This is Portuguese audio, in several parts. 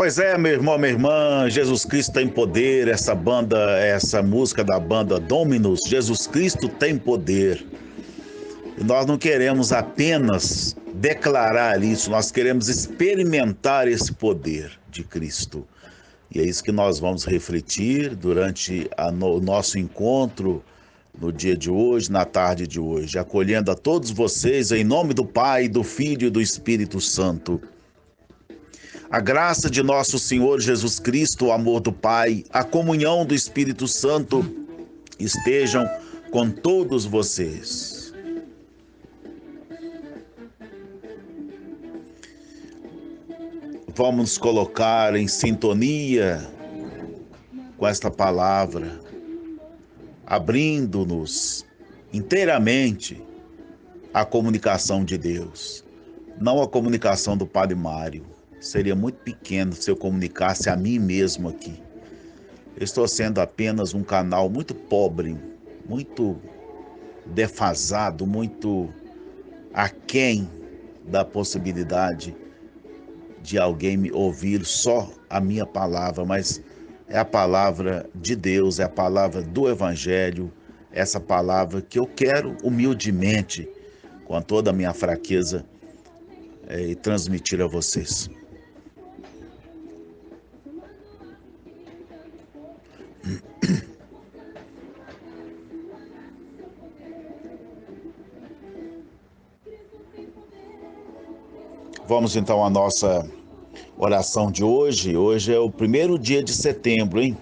Pois é, meu irmão, minha irmã, Jesus Cristo tem poder. Essa música da banda Dominus, Jesus Cristo tem poder. E nós não queremos apenas declarar isso, nós queremos experimentar esse poder de Cristo. E é isso que nós vamos refletir durante o nosso encontro no dia de hoje, na tarde de hoje, acolhendo a todos vocês em nome do Pai, do Filho e do Espírito Santo. A graça de nosso Senhor Jesus Cristo, o amor do Pai, a comunhão do Espírito Santo estejam com todos vocês. Vamos nos colocar em sintonia com esta palavra, abrindo-nos inteiramente à comunicação de Deus, não a comunicação do Padre Mário. Seria muito pequeno se eu comunicasse a mim mesmo aqui. Eu estou sendo apenas um canal muito pobre, muito defasado, muito aquém da possibilidade de alguém me ouvir só a minha palavra, mas é a palavra de Deus, é a palavra do Evangelho, essa palavra que eu quero humildemente, com toda a minha fraqueza, transmitir a vocês. Vamos então à nossa oração de hoje. Hoje é o primeiro dia de setembro, hein?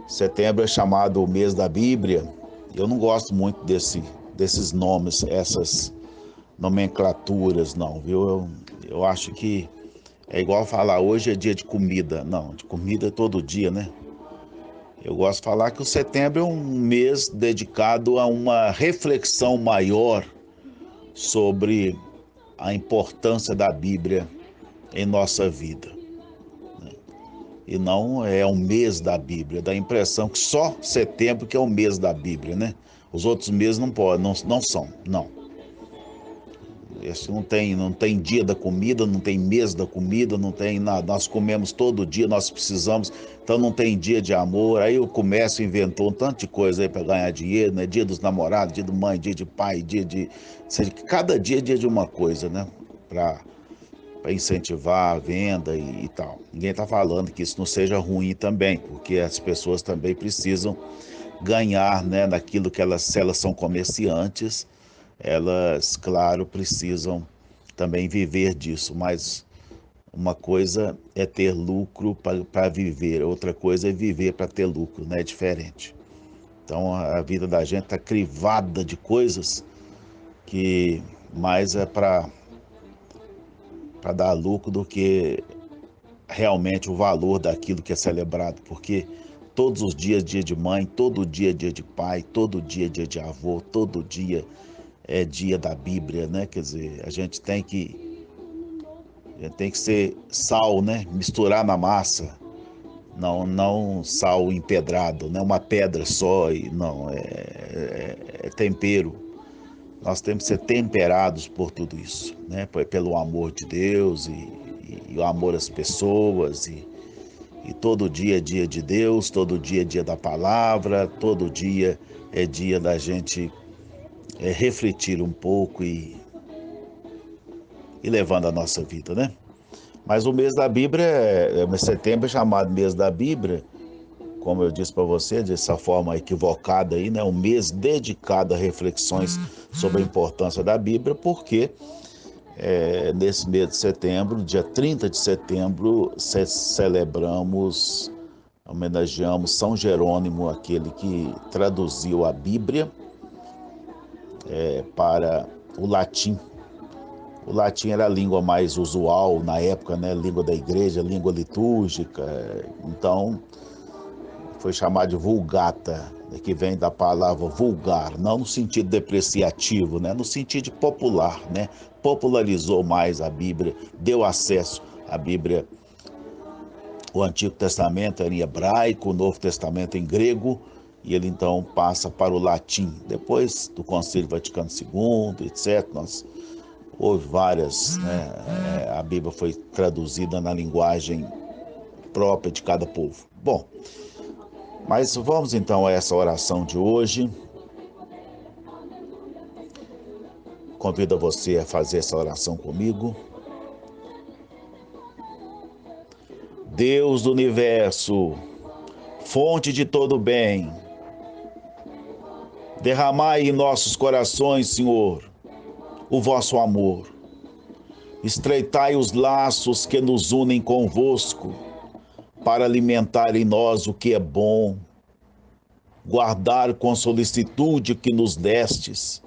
Setembro é chamado o mês da Bíblia. Eu não gosto muito desses nomes, essas nomenclaturas, não, viu? Eu acho que é igual falar hoje é dia de comida. Não, de comida é todo dia, né? Eu gosto de falar que o setembro é um mês dedicado a uma reflexão maior sobre a importância da Bíblia em nossa vida. E não é um mês da Bíblia, dá a impressão que só setembro que é o mês da Bíblia, né? Os outros meses não podem, não são, não. Esse não tem dia da comida, não tem mês da comida, não tem nada. Nós comemos todo dia, nós precisamos, então não tem dia de amor. Aí o comércio inventou um tanto de coisa aí para ganhar dinheiro, né? Dia dos namorados, dia de mãe, dia de pai, dia de... Cada dia é dia de uma coisa, né? Para incentivar a venda e tal. Ninguém está falando que isso não seja ruim também, porque as pessoas também precisam ganhar, né, naquilo que se elas são comerciantes, elas, claro, precisam também viver disso, mas uma coisa é ter lucro para viver, outra coisa é viver para ter lucro, né? É diferente. Então a vida da gente está crivada de coisas que mais é para dar lucro do que realmente o valor daquilo que é celebrado, porque todos os dias dia de mãe, todo dia é dia de pai, todo dia é dia de avô, todo dia é dia da Bíblia, né? Quer dizer, a gente tem que ser sal, né? Misturar na massa, não sal empedrado, não é uma pedra só, e não, é tempero. Nós temos que ser temperados por tudo isso, né? Pelo amor de Deus e o amor às pessoas, e todo dia é dia de Deus, todo dia é dia da palavra, todo dia é dia da gente refletir um pouco e levando a nossa vida, né? Mas o mês da Bíblia, setembro é chamado mês da Bíblia, como eu disse para você, dessa forma equivocada aí, né? Um mês dedicado a reflexões sobre a importância da Bíblia, porque nesse mês de setembro, dia 30 de setembro, homenageamos São Jerônimo, aquele que traduziu a Bíblia para o latim. O latim era a língua mais usual na época, né? Língua da igreja, língua litúrgica. Então, foi chamado de Vulgata, que vem da palavra vulgar, não no sentido depreciativo, né? No sentido popular, né? Popularizou mais a Bíblia, deu acesso à Bíblia. O Antigo Testamento era em hebraico, o Novo Testamento em grego, e ele então passa para o latim. Depois do Concílio Vaticano II, etc., houve várias, né? A Bíblia foi traduzida na linguagem própria de cada povo. Bom, mas vamos então a essa oração de hoje. Convido você a fazer essa oração comigo. Deus do universo, fonte de todo bem, derramai em nossos corações, Senhor, o vosso amor. Estreitai os laços que nos unem convosco, para alimentar em nós o que é bom, guardar com solicitude o que nos destes,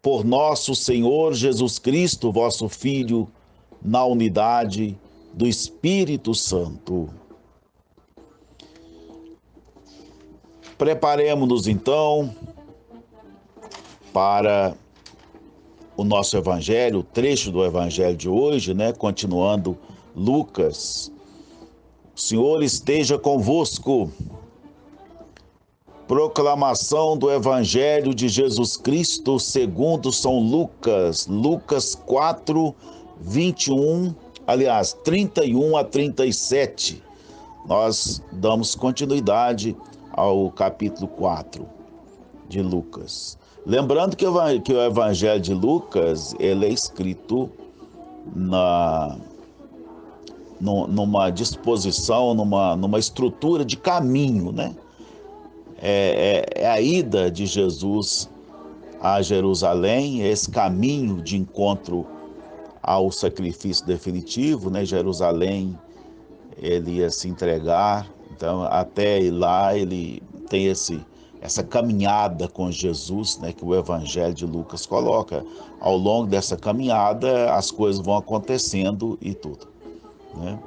por nosso Senhor Jesus Cristo, vosso Filho, na unidade do Espírito Santo. Preparemos-nos então para o nosso evangelho, o trecho do evangelho de hoje, né? Continuando Lucas. O Senhor esteja convosco. Proclamação do evangelho de Jesus Cristo segundo São Lucas. Lucas 4, 31 a 37. Nós damos continuidade ao capítulo 4 de Lucas. Lembrando que o Evangelho de Lucas ele é escrito numa disposição, numa estrutura de caminho, né? É a ida de Jesus a Jerusalém, é esse caminho de encontro ao sacrifício definitivo, né? Jerusalém, ele ia se entregar, então até ir lá ele tem essa caminhada com Jesus, né, que o Evangelho de Lucas coloca. Ao longo dessa caminhada, as coisas vão acontecendo e tudo, né?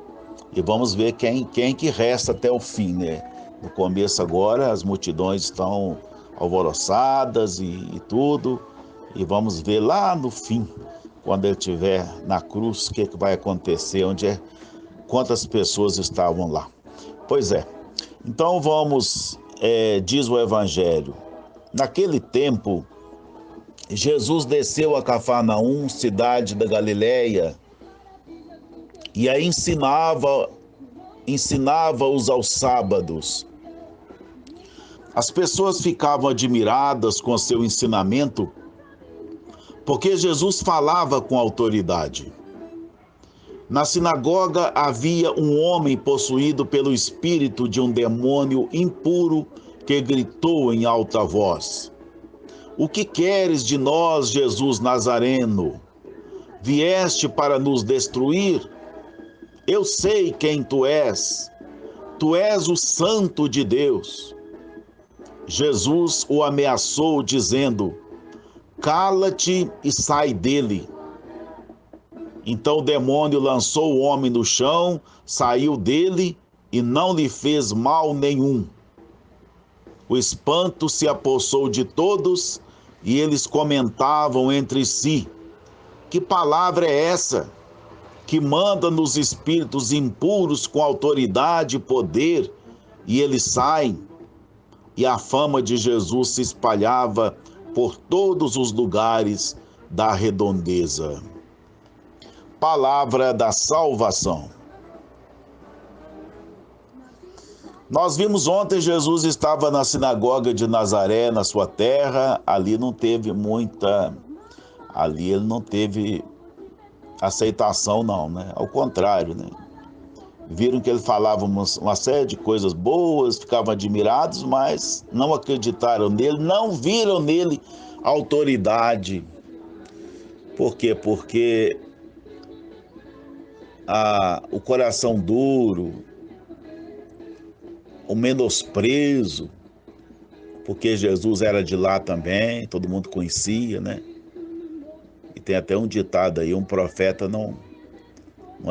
E vamos ver quem que resta até o fim, né? No começo agora, as multidões estão alvoroçadas e tudo, e vamos ver lá no fim, quando ele estiver na cruz, o que vai acontecer, quantas pessoas estavam lá. Pois é, então vamos... diz o Evangelho, naquele tempo, Jesus desceu a Cafarnaum, cidade da Galileia, e aí ensinava-os aos sábados. As pessoas ficavam admiradas com seu ensinamento, porque Jesus falava com autoridade. Na sinagoga havia um homem possuído pelo espírito de um demônio impuro que gritou em alta voz: "O que queres de nós, Jesus Nazareno? Vieste para nos destruir? Eu sei quem tu és. Tu és o Santo de Deus." Jesus o ameaçou, dizendo: "Cala-te e sai dele." Então o demônio lançou o homem no chão, saiu dele e não lhe fez mal nenhum. O espanto se apossou de todos e eles comentavam entre si: "Que palavra é essa que manda nos espíritos impuros com autoridade e poder e eles saem?" E a fama de Jesus se espalhava por todos os lugares da redondeza. Palavra da salvação. Nós vimos ontem, Jesus estava na sinagoga de Nazaré, na sua terra. Ali ele não teve aceitação não, né? Ao contrário, né? Viram que ele falava uma série de coisas boas, ficavam admirados, mas não acreditaram nele, não viram nele autoridade. Por quê? Porque o coração duro, o menosprezo, porque Jesus era de lá também, todo mundo conhecia, né? E tem até um ditado aí, um profeta não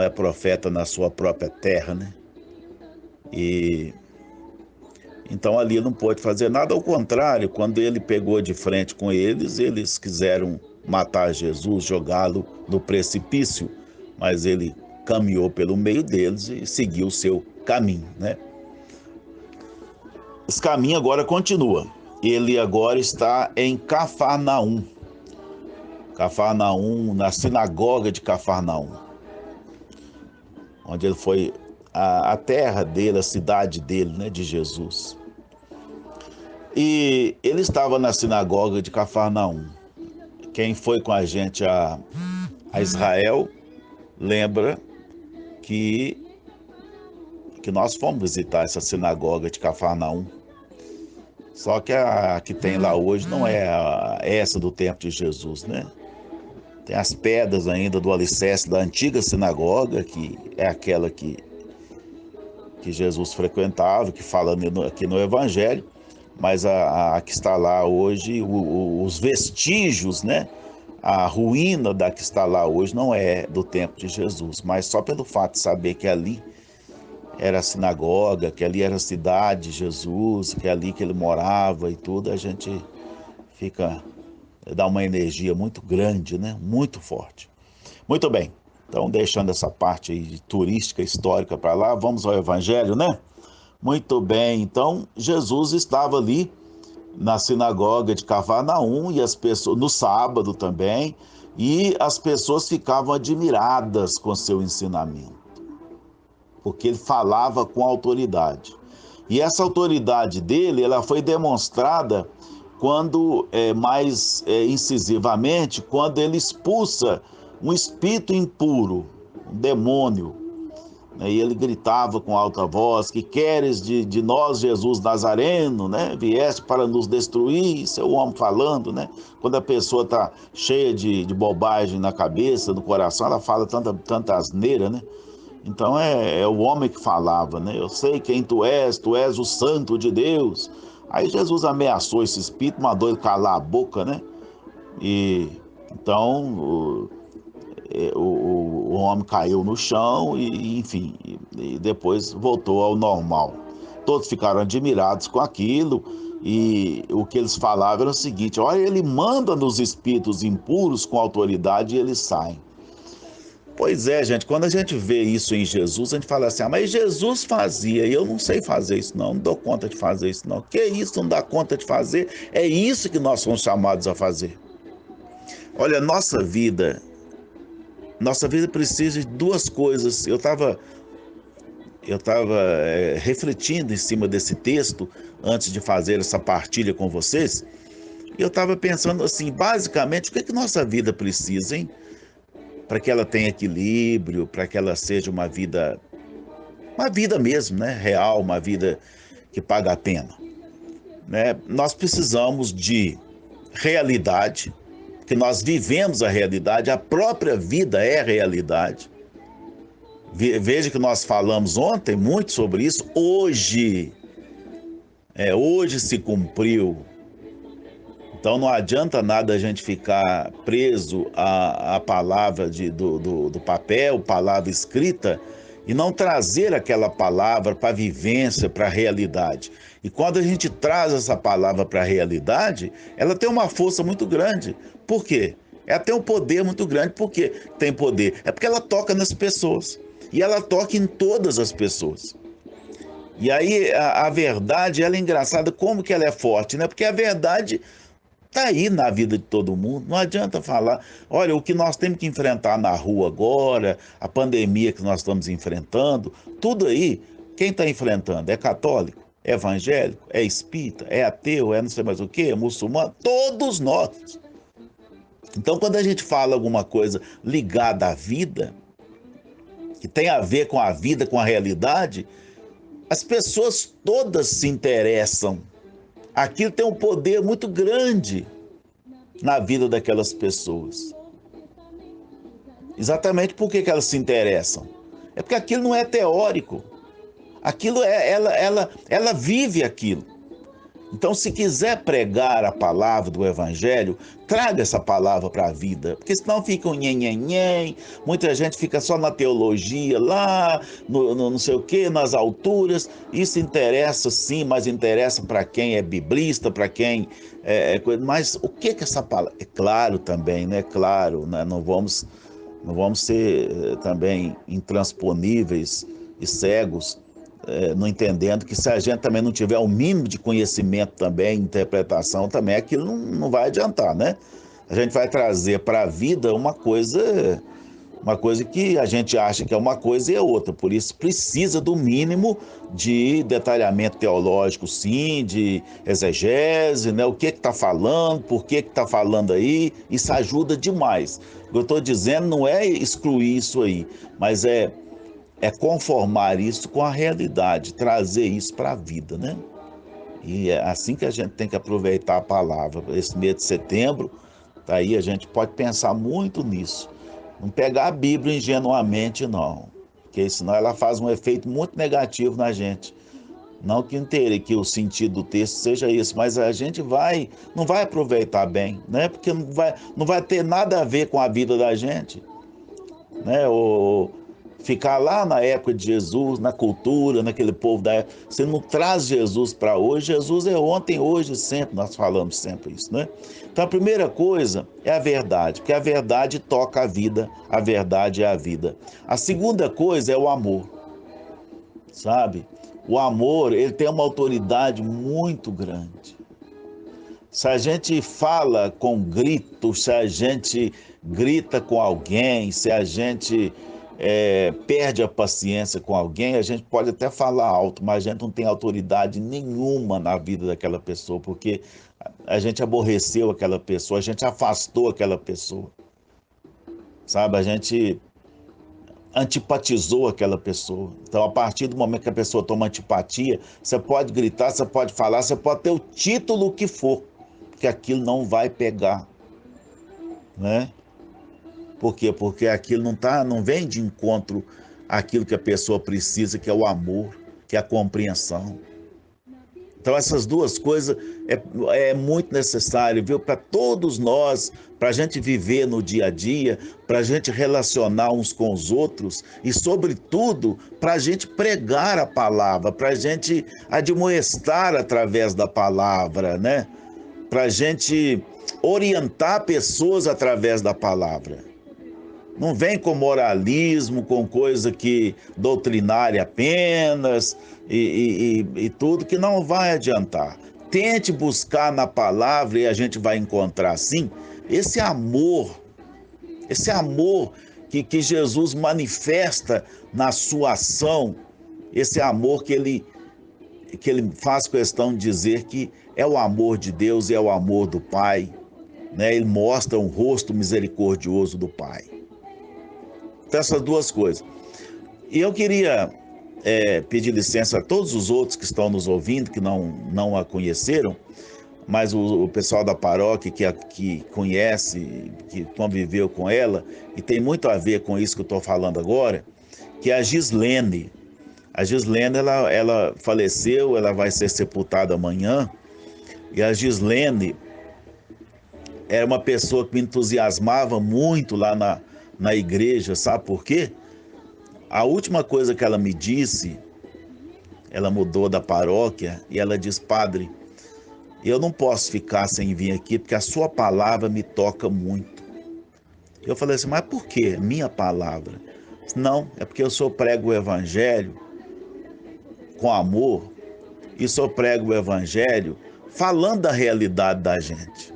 é profeta na sua própria terra, né? E então ali não pôde fazer nada, ao contrário, quando ele pegou de frente com eles quiseram matar Jesus, jogá-lo no precipício, mas ele caminhou pelo meio deles e seguiu o seu caminho, né? Esse caminho agora continua. Ele agora está em Cafarnaum. Cafarnaum, na sinagoga de Cafarnaum, onde ele foi a terra dele, a cidade dele, né, de Jesus. E ele estava na sinagoga de Cafarnaum. Quem foi com a gente a Israel lembra que nós fomos visitar essa sinagoga de Cafarnaum. Só que a que tem lá hoje não é essa do tempo de Jesus, né? Tem as pedras ainda do alicerce da antiga sinagoga, que é aquela que Jesus frequentava, que fala aqui no Evangelho, mas a que está lá hoje, os vestígios, né? A ruína da que está lá hoje não é do tempo de Jesus, mas só pelo fato de saber que ali era a sinagoga, que ali era a cidade de Jesus, que é ali que ele morava e tudo, a gente dá uma energia muito grande, né? Muito forte. Muito bem, então deixando essa parte aí turística, histórica para lá, vamos ao Evangelho, né? Muito bem, então Jesus estava ali na sinagoga de Cafarnaum e as pessoas no sábado também, e as pessoas ficavam admiradas com seu ensinamento, porque ele falava com autoridade. E essa autoridade dele, ela foi demonstrada quando, mais incisivamente, quando ele expulsa um espírito impuro, um demônio. E ele gritava com alta voz: que queres de nós, Jesus Nazareno, né? Vieste para nos destruir. Isso é o homem falando, né? Quando a pessoa está cheia de bobagem na cabeça, no coração, ela fala tanta asneira, né? Então é o homem que falava, né? Eu sei quem tu és o santo de Deus. Aí Jesus ameaçou esse espírito, mandou ele calar a boca, né? E então o homem caiu no chão e enfim, e depois voltou ao normal. Todos ficaram admirados com aquilo e o que eles falavam era o seguinte: olha, ele manda nos espíritos impuros com autoridade e eles saem. Pois é, gente, quando a gente vê isso em Jesus, a gente fala assim: mas Jesus fazia, e eu não sei fazer isso não dou conta de fazer isso não. Que isso, não dá conta de fazer? É isso que nós somos chamados a fazer. Olha, nossa vida precisa de duas coisas. Eu estava refletindo em cima desse texto antes de fazer essa partilha com vocês, e eu estava pensando assim, basicamente, o que nossa vida precisa, hein? Para que ela tenha equilíbrio, para que ela seja uma vida mesmo, né? Real, uma vida que paga a pena, né? Nós precisamos de realidade, que nós vivemos a realidade, a própria vida é a realidade. Veja que nós falamos ontem muito sobre isso, hoje se cumpriu. Então não adianta nada a gente ficar preso à palavra do papel, palavra escrita, e não trazer aquela palavra para a vivência, para a realidade. E quando a gente traz essa palavra para a realidade, ela tem uma força muito grande. Por quê? Ela tem um poder muito grande. Por que tem poder? É porque ela toca nas pessoas. E ela toca em todas as pessoas. E aí a verdade, ela é engraçada, como que ela é forte, né? Porque a verdade está aí na vida de todo mundo. Não adianta falar, olha, o que nós temos que enfrentar na rua agora, a pandemia que nós estamos enfrentando, tudo aí, quem está enfrentando? É católico? É evangélico? É espírita? É ateu? É não sei mais o que? É muçulmano? Todos nós. Então, quando a gente fala alguma coisa ligada à vida, que tem a ver com a vida, com a realidade, as pessoas todas se interessam. Aquilo tem um poder muito grande na vida daquelas pessoas. Exatamente por que elas se interessam? É porque aquilo não é teórico. Aquilo ela vive aquilo. Então, se quiser pregar a palavra do Evangelho, traga essa palavra para a vida, porque senão fica um nhen, muita gente fica só na teologia, lá, no não sei o que, nas alturas. Isso interessa sim, mas interessa para quem é biblista, para quem mas o que essa palavra... É claro também, né? Claro, né? Não vamos ser também intransponíveis e cegos, não entendendo que se a gente também não tiver o mínimo de conhecimento também, interpretação também, aquilo não vai adiantar, né? A gente vai trazer para a vida uma coisa que a gente acha que é uma coisa e é outra. Por isso precisa do mínimo de detalhamento teológico, sim, de exegese, né? O que está falando, por que está falando aí. Isso ajuda demais. O que eu estou dizendo não é excluir isso aí, mas é conformar isso com a realidade, trazer isso para a vida, né? E é assim que a gente tem que aproveitar a palavra. Esse mês de setembro, tá aí, a gente pode pensar muito nisso. Não pegar a Bíblia ingenuamente, não. Porque senão ela faz um efeito muito negativo na gente. Não que inteira, que o sentido do texto seja isso, mas a gente não vai aproveitar bem, né? Porque não vai ter nada a ver com a vida da gente, né? Ou ficar lá na época de Jesus, na cultura, naquele povo da época. Você não traz Jesus para hoje. Jesus é ontem, hoje, sempre. Nós falamos sempre isso, né? Então a primeira coisa é a verdade, porque a verdade toca a vida, a verdade é a vida. A segunda coisa é o amor, sabe? O amor, ele tem uma autoridade muito grande. Se a gente fala com grito, se a gente grita com alguém, se a gente perde a paciência com alguém, a gente pode até falar alto, mas a gente não tem autoridade nenhuma na vida daquela pessoa, porque a gente aborreceu aquela pessoa, a gente afastou aquela pessoa, sabe? A gente antipatizou aquela pessoa. Então, a partir do momento que a pessoa toma antipatia, você pode gritar, você pode falar, você pode ter o título que for, que aquilo não vai pegar, né? Por quê? Porque aquilo não vem de encontro àquilo que a pessoa precisa, que é o amor, que é a compreensão. Então essas duas coisas é muito necessário, viu? Para todos nós, para a gente viver no dia a dia, para a gente relacionar uns com os outros e, sobretudo, para a gente pregar a palavra, para a gente admoestar através da palavra, né? Para a gente orientar pessoas através da palavra. Não vem com moralismo, com coisa que doutrinária apenas e tudo que não vai adiantar. Tente buscar na palavra e a gente vai encontrar sim esse amor que Jesus manifesta na sua ação, esse amor que ele faz questão de dizer que é o amor de Deus e é o amor do Pai, né? Ele mostra um rosto misericordioso do Pai. Então, essas duas coisas. E eu queria pedir licença a todos os outros que estão nos ouvindo, que não a conheceram, mas o pessoal da paróquia que conhece, que conviveu com ela, e tem muito a ver com isso que eu estou falando agora, que é a Gislene. A Gislene, ela faleceu, ela vai ser sepultada amanhã, e a Gislene era uma pessoa que me entusiasmava muito lá na igreja, sabe por quê? A última coisa que ela me disse, ela mudou da paróquia e ela disse: padre, eu não posso ficar sem vir aqui porque a sua palavra me toca muito. Eu falei assim: mas por quê? Minha palavra? Não, é porque eu só prego o evangelho com amor e só prego o evangelho falando da realidade da gente.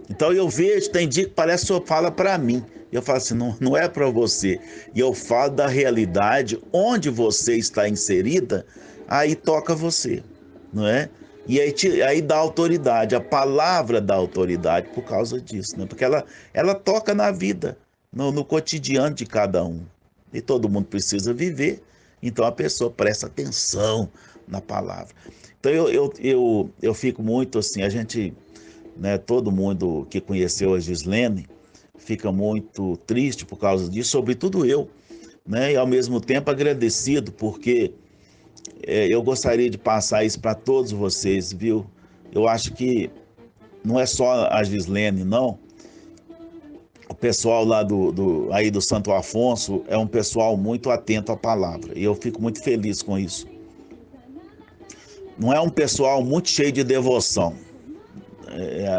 Então eu vejo, tem dia que parece que o senhor fala para mim. Eu falo assim, não é para você. E eu falo da realidade onde você está inserida, aí toca você, não é? E aí dá autoridade, a palavra dá autoridade por causa disso, né? Porque ela toca na vida, no cotidiano de cada um. E todo mundo precisa viver, então a pessoa presta atenção na palavra. Então eu fico muito assim, a gente, né, todo mundo que conheceu a Gislene fica muito triste por causa disso, sobretudo eu, né, e ao mesmo tempo agradecido, porque eu gostaria de passar isso para todos vocês, viu? Eu acho que não é só a Gislene, não. O pessoal lá aí do Santo Afonso é um pessoal muito atento à palavra, e eu fico muito feliz com isso. Não é um pessoal muito cheio de devoção,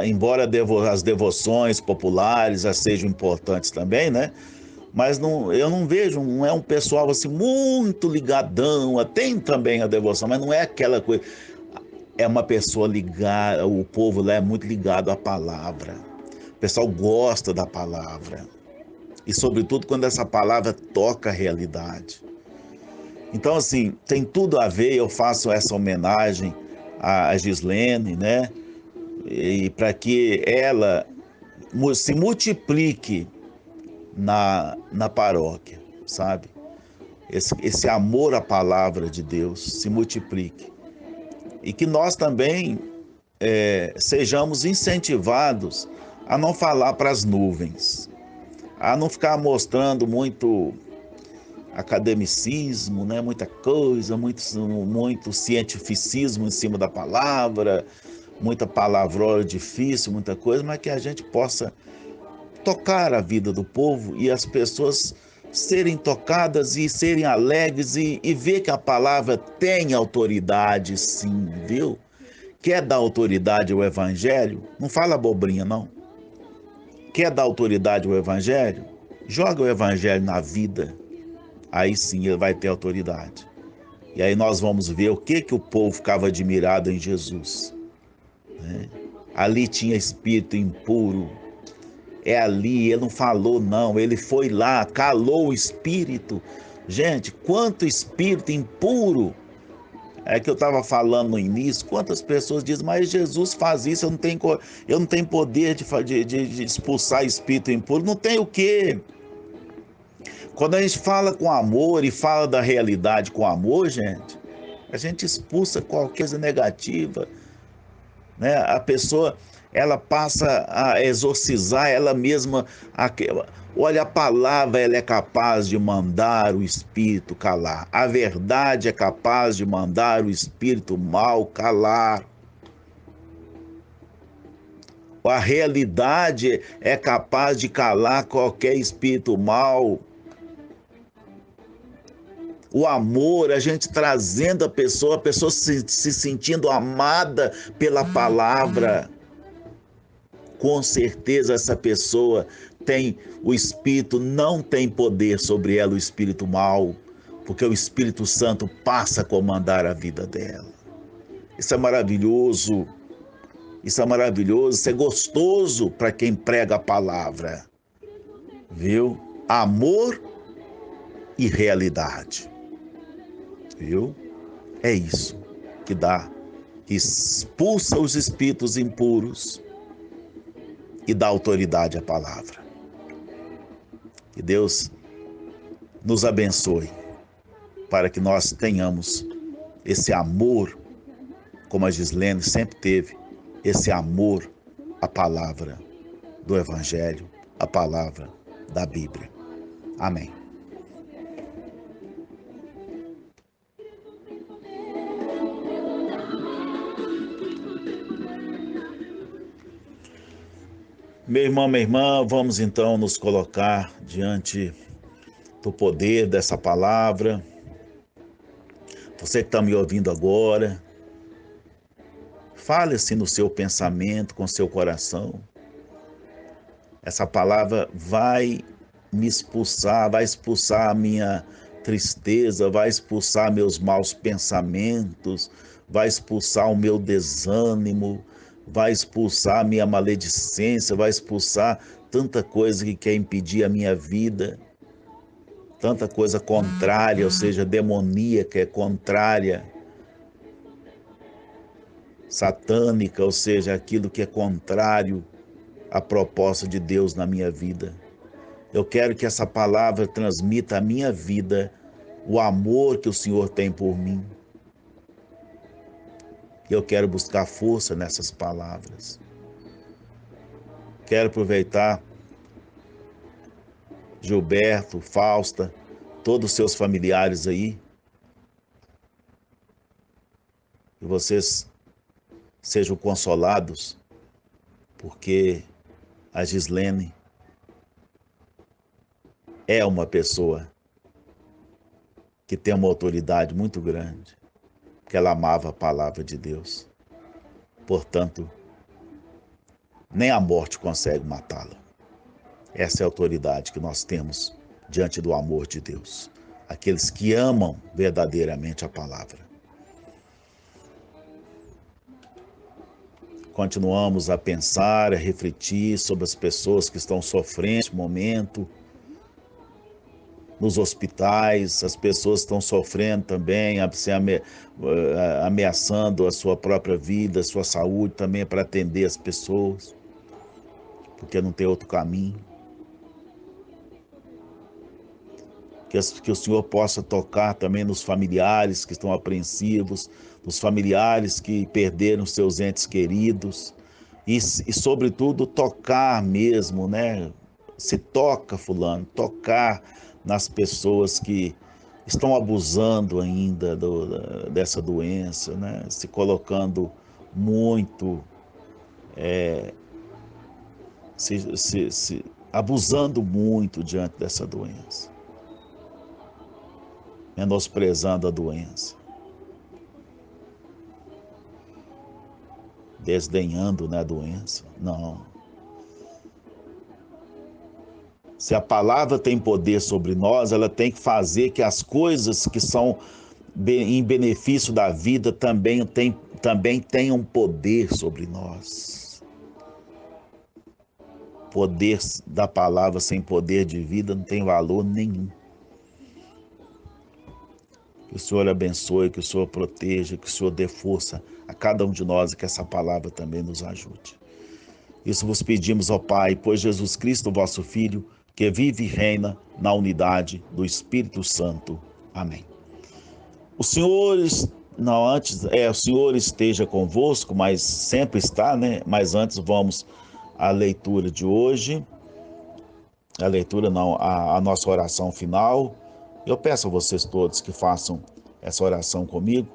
embora as devoções populares sejam importantes também, né? Mas eu não vejo, não é um pessoal assim muito ligadão, tem também a devoção, mas não é aquela coisa. É uma pessoa ligada, o povo lá é muito ligado à palavra. O pessoal gosta da palavra. E sobretudo quando essa palavra toca a realidade. Então, assim, tem tudo a ver, eu faço essa homenagem à Gislene, né? E para que ela se multiplique na paróquia, sabe? Esse amor à palavra de Deus se multiplique. E que nós também sejamos incentivados a não falar para as nuvens, a não ficar mostrando muito academicismo, né? Muita coisa, muito cientificismo em cima da palavra, muita palavra difícil, muita coisa, mas que a gente possa tocar a vida do povo e as pessoas serem tocadas e serem alegres e ver que a palavra tem autoridade, sim, viu? Quer dar autoridade ao evangelho? Não fala abobrinha, não. Quer dar autoridade ao evangelho? Joga o evangelho na vida. Aí sim ele vai ter autoridade. E aí nós vamos ver o que o povo ficava admirado em Jesus, né? Ali tinha espírito impuro. É ali, ele não falou não, ele foi lá, calou o espírito. Gente, quanto espírito impuro. É que eu estava falando no início, quantas pessoas dizem, mas Jesus faz isso, eu não tenho poder de expulsar espírito impuro. Não tem o quê? Quando a gente fala com amor e fala da realidade com amor, gente, a gente expulsa qualquer coisa negativa, né? A pessoa, ela passa a exorcizar ela mesma. Olha, a palavra, ela é capaz de mandar o espírito calar. A verdade é capaz de mandar o espírito mal calar. A realidade é capaz de calar qualquer espírito mal. O amor, a gente trazendo a pessoa se sentindo amada pela palavra. Com certeza essa pessoa o espírito não tem poder sobre ela, o espírito mau, porque o Espírito Santo passa a comandar a vida dela. Isso é maravilhoso. Isso é maravilhoso, isso é gostoso para quem prega a palavra. Viu? Amor e realidade. Viu? É isso que dá, que expulsa os espíritos impuros e dá autoridade à palavra. Que Deus nos abençoe para que nós tenhamos esse amor, como a Gislene sempre teve, esse amor à palavra do Evangelho, à palavra da Bíblia. Amém. Meu irmão, minha irmã, vamos então nos colocar diante do poder dessa palavra. Você que está me ouvindo agora, fale assim no seu pensamento, com seu coração. Essa palavra vai me expulsar, vai expulsar a minha tristeza, vai expulsar meus maus pensamentos, vai expulsar o meu desânimo, vai expulsar a minha maledicência, vai expulsar tanta coisa que quer impedir a minha vida, tanta coisa contrária, ou seja, demoníaca, é contrária, satânica, ou seja, aquilo que é contrário à proposta de Deus na minha vida. Eu quero que essa palavra transmita à minha vida o amor que o Senhor tem por mim. Eu quero buscar força nessas palavras. Quero aproveitar Gilberto, Fausta, todos os seus familiares aí, que vocês sejam consolados, porque a Gislene é uma pessoa que tem uma autoridade muito grande, porque ela amava a palavra de Deus. Portanto, nem a morte consegue matá-la. Essa é a autoridade que nós temos diante do amor de Deus. Aqueles que amam verdadeiramente a palavra. continuamos a pensar, a refletir sobre as pessoas que estão sofrendo neste momento, nos hospitais, as pessoas estão sofrendo também, ameaçando a sua própria vida, a sua saúde também para atender as pessoas, porque não tem outro caminho. Que o Senhor possa tocar também nos familiares que estão apreensivos, nos familiares que perderam seus entes queridos e sobretudo, tocar mesmo, né? Se toca, fulano, tocar nas pessoas que estão abusando ainda dessa doença, né? Se colocando muito, abusando muito diante dessa doença, menosprezando a doença, desdenhando, né, a doença. Não. Se a palavra tem poder sobre nós, ela tem que fazer que as coisas que são em benefício da vida também tenham poder sobre nós. Poder da palavra sem poder de vida não tem valor nenhum. Que o Senhor abençoe, que o Senhor proteja, que o Senhor dê força a cada um de nós e que essa palavra também nos ajude. Isso vos pedimos, ó Pai, por Jesus Cristo, vosso Filho, que vive e reina na unidade do Espírito Santo. Amém. O Senhor esteja convosco, mas sempre está, né? Mas antes vamos à leitura de hoje. A nossa oração final. Eu peço a vocês todos que façam essa oração comigo.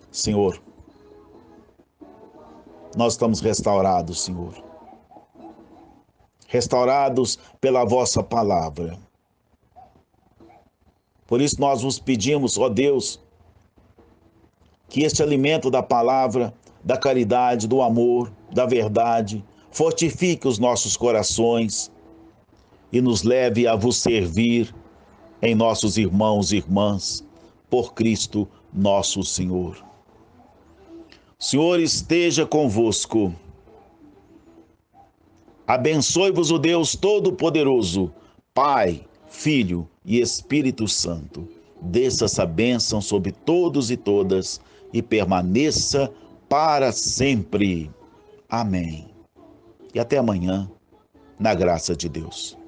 Senhor, nós estamos restaurados, Senhor. Restaurados pela vossa palavra. Por isso nós vos pedimos, ó Deus, que este alimento da palavra, da caridade, do amor, da verdade, fortifique os nossos corações e nos leve a vos servir em nossos irmãos e irmãs, por Cristo nosso Senhor. O Senhor esteja convosco. Abençoe-vos o Deus Todo-Poderoso, Pai, Filho e Espírito Santo. Desça essa bênção sobre todos e todas e permaneça para sempre. Amém. E até amanhã, na graça de Deus.